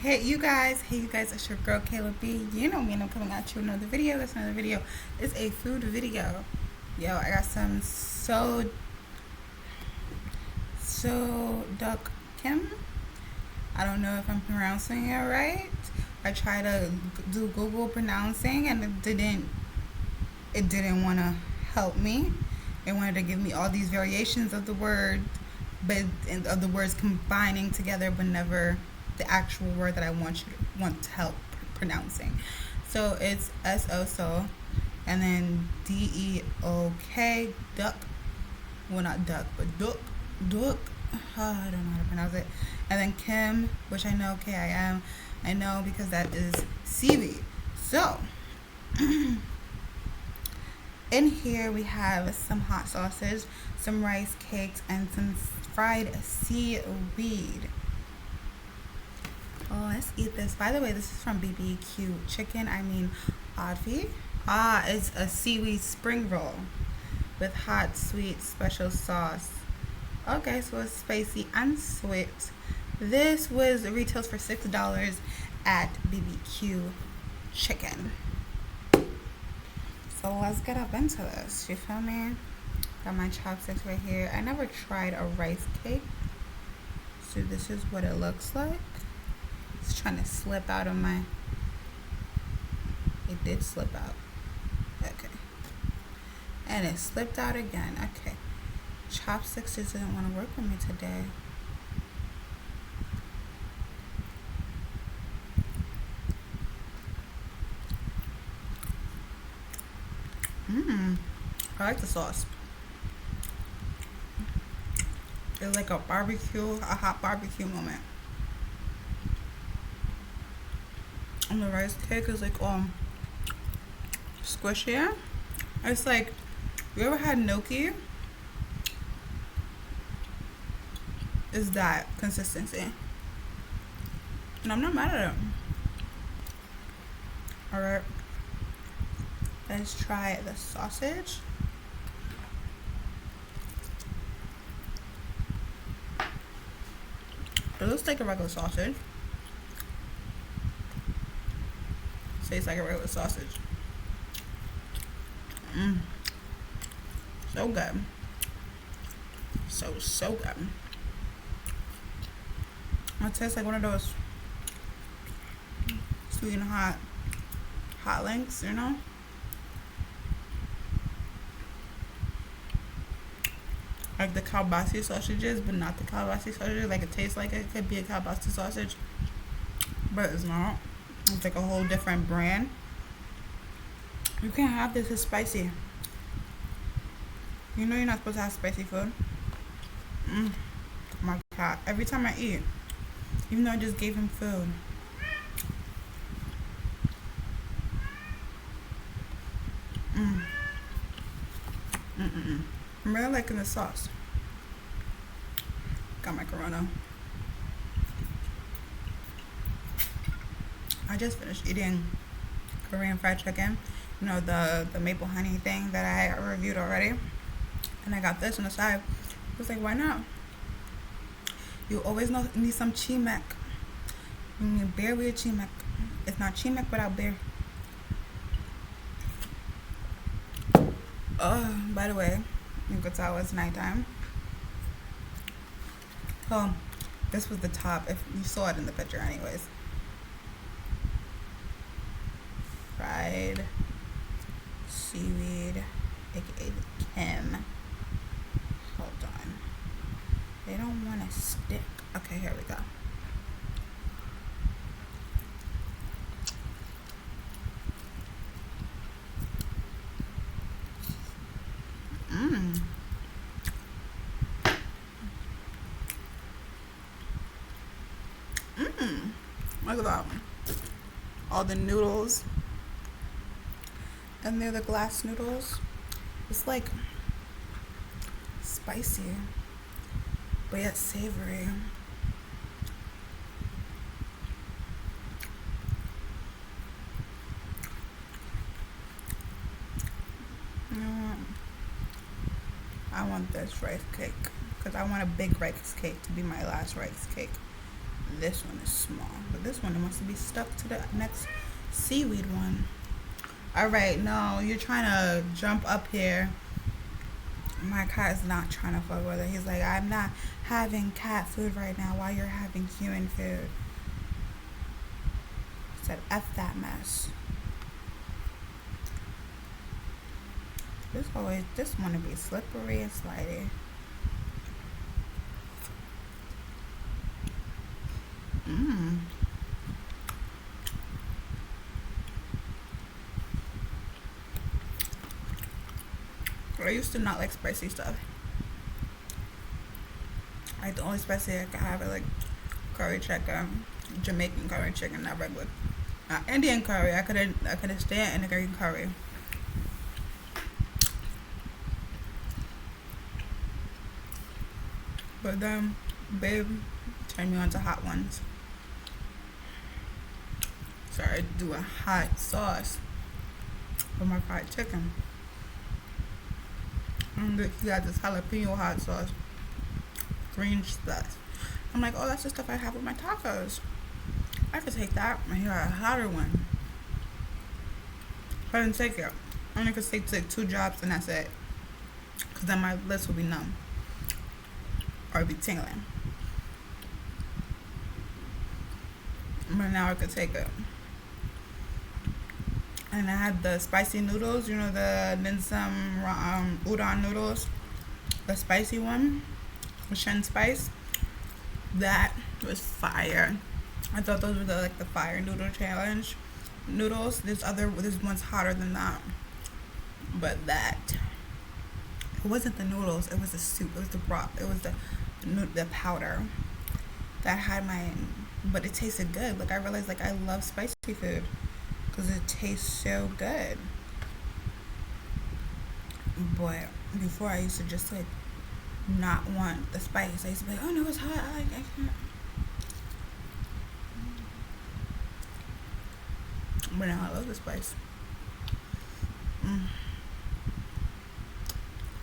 Hey you guys, it's your girl Kayla B. You know me, and I'm coming at you with another video. That's another video. It's a food video. Yo, I got some Deok Kim. I don't know if I'm pronouncing it right. I tried to do Google pronouncing and it didn't want to help me. It wanted to give me all these variations of the word, but of the words combining together, but never the actual word that I want to help pronouncing. So it's so, and then Deok, duck. Well, not duck, but duck. I don't know how to pronounce it. And then Kim, which I know Kim. I know because that is seaweed. So in here we have some hot sausage, some rice cakes, and some fried seaweed. Oh, let's eat this. By the way, this is from BB.Q chicken. Audrey. It's a seaweed spring roll with hot, sweet, special sauce. Okay, so it's spicy and sweet. This retails for $6 at BB.Q chicken. So let's get up into this. You feel me? Got my chopsticks right here. I never tried a rice cake, so this is what it looks like. It's trying to slip out of my. It did slip out. Okay. And it slipped out again. Okay. Chopsticks just didn't want to work with me today. I like the sauce. It's like a hot barbecue moment. And the rice cake is like squishy. It's like, you ever had gnocchi? Is that consistency? And I'm not mad at it. Alright. Let's try the sausage. It looks like a regular sausage. Tastes like a regular sausage. So good. So good. It tastes like one of those sweet and hot links, you know? Like the kielbasa sausages, but not the kielbasa sausages. Like it tastes like it could be a kielbasa sausage, but it's not. It's like a whole different brand. You can't have this. It's spicy. You know you're not supposed to have spicy food. Oh my God. Every time I eat, even though I just gave him food. I'm really liking the sauce. Got my Corona. I just finished eating Korean fried chicken. You know, the maple honey thing that I reviewed already. And I got this on the side. I was like, why not? You always need some chimek. You need beer with chimek. It's not chimek without beer. By the way, you could tell it's nighttime. Oh, this was the top. If you saw it in the picture anyways. Fried seaweed, aka Kim. Hold on. They don't want to stick. Okay, here we go. Look at that. All the noodles. And they're the glass noodles. It's like spicy, but yet savory. You know what? I want this rice cake because I want a big rice cake to be my last rice cake. This one is small, but this one wants to be stuck to the next seaweed one. All right, no, you're trying to jump up here. My cat is not trying to fuck with it. He's like, I'm not having cat food right now while you're having human food. I said, F that mess. This want to be slippery and slidey. I used to not like spicy stuff. Like the only spicy I could have is like curry chicken, Jamaican curry chicken, not regular. Indian curry. I couldn't stand Indian curry. But then, babe turned me on to hot ones. Started doing hot sauce for my fried chicken. And he had this jalapeno hot sauce, green stuff. I'm like, oh, that's the stuff I have with my tacos. I could take that, and he got a hotter one. I didn't take it. I only could take 2 drops, and that's it. Because then my lips would be numb. Or be tingling. But now I could take it. And I had the spicy noodles, you know, the Ninsam udon noodles. The spicy one, with Shen spice. That was fire. I thought those were the fire noodle challenge noodles. This one's hotter than that. But that, it wasn't the noodles, it was the soup, it was the broth, it was the powder that had but it tasted good. Like I realized I love spicy food because it tastes so good. But before I used to just not want the spice. I used to be like, oh no, it's hot. I can't. But now I love the spice.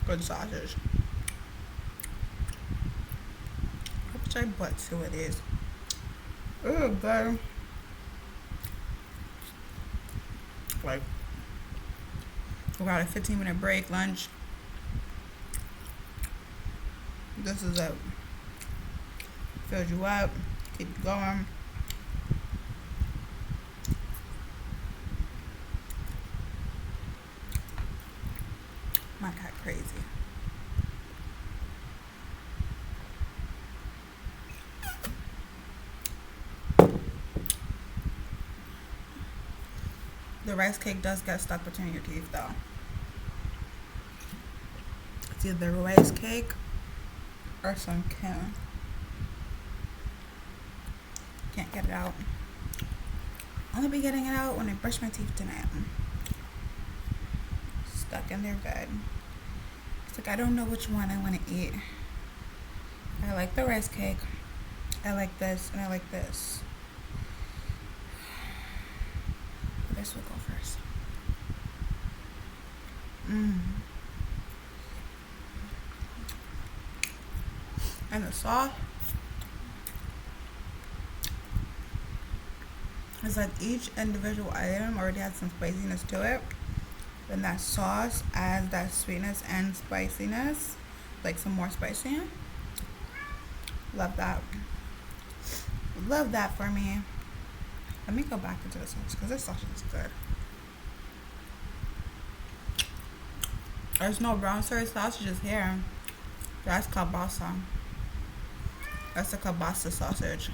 Good sausage. Which I butt to it is. Oh, girl. We got a 15-minute break, lunch. This is it. Fills you up, keep you going. My cat crazy. The rice cake does get stuck between your teeth though. It's either rice cake or some can. Can't get it out. I'll be getting it out when I brush my teeth tonight. Stuck in there good. It's like I don't know which one I want to eat. I like the rice cake. I like this and I like this. This will go first. And the sauce is like each individual item already has some spiciness to it. Then that sauce adds that sweetness and spiciness, like some more spicy. Love that. Love that for me. Let me go back into the sauce because this sauce is good. There's no brown soy sausages here. That's kielbasa. That's a kielbasa sausage.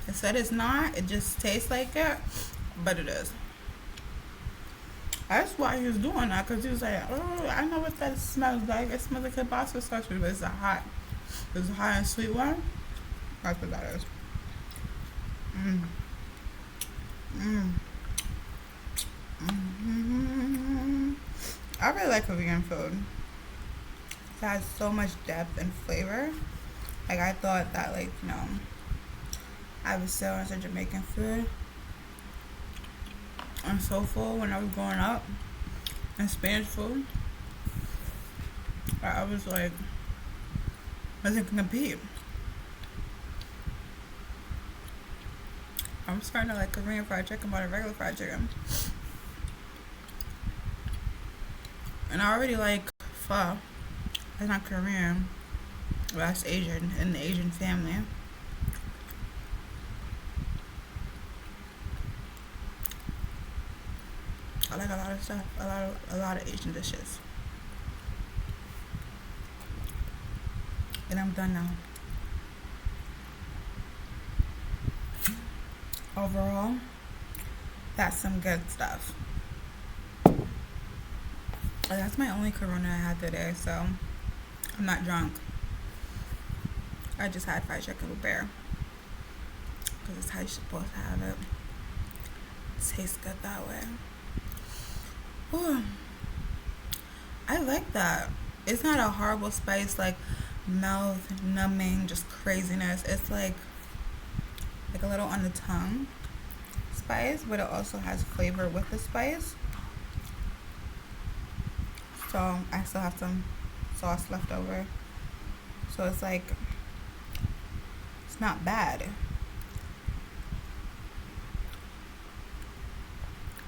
It said it's not. It just tastes like it, but it is. That's why he was doing that, because he was like, oh, I know what that smells like. It smells like kielbasa sausage, but it's a hot and sweet one. That's what that is. I really like Korean food. It has so much depth and flavor. Like I thought that I was so into Jamaican food and soul food when I was growing up, and Spanish food. I was like, nothing can compete. I'm starting to like Korean fried chicken more than regular fried chicken. And I already like pho. It's not Korean, but that's Asian in the Asian family. I like a lot of stuff, a lot of Asian dishes. And I'm done now. Overall, that's some good stuff. That's my only Corona I had today, so I'm not drunk. I just had fried chicken with bear because it's how you're supposed to have it. It tastes good that way. Ooh, I like that. It's not a horrible spice, like mouth numbing, just craziness. It's like a little on the tongue spice, but it also has flavor with the spice. So I still have some sauce left over. So it's like, it's not bad.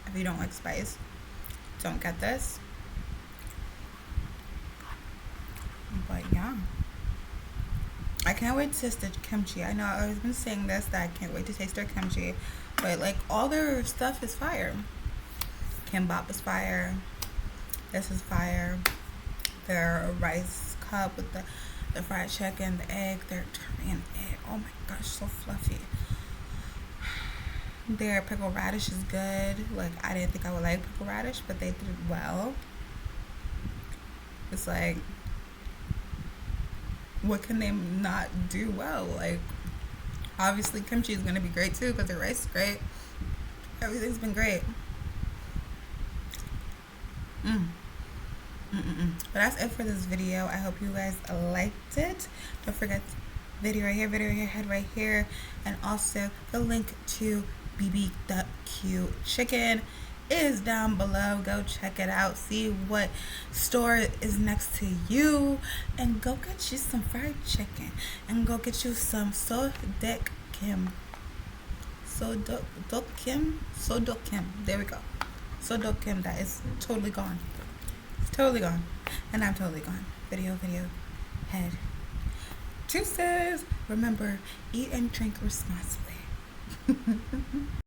If you don't like spice, don't get this. But yeah. I can't wait to taste the kimchi. I know I've been saying this, that I can't wait to taste their kimchi. But like all their stuff is fire. Kimbap is fire. This is fire. Their rice cup with the fried chicken, the egg, their Korean egg. Oh my gosh, so fluffy. Their pickle radish is good. Like I didn't think I would like pickle radish, but they did well. It's like, what can they not do well? Like obviously kimchi is gonna be great too because the rice is great. Everything's been great. But that's it for this video. I hope you guys liked it. Don't forget, video right here, head right here, and also the link to BB.Q chicken is down below. Go check it out, see what store is next to you, and go get you some fried chicken, and go get you some Deok Kim. Deok Kim. There we go. Deok Kim. That is totally gone. It's totally gone. And I'm totally gone. Video, head. Juices. Remember, eat and drink responsibly.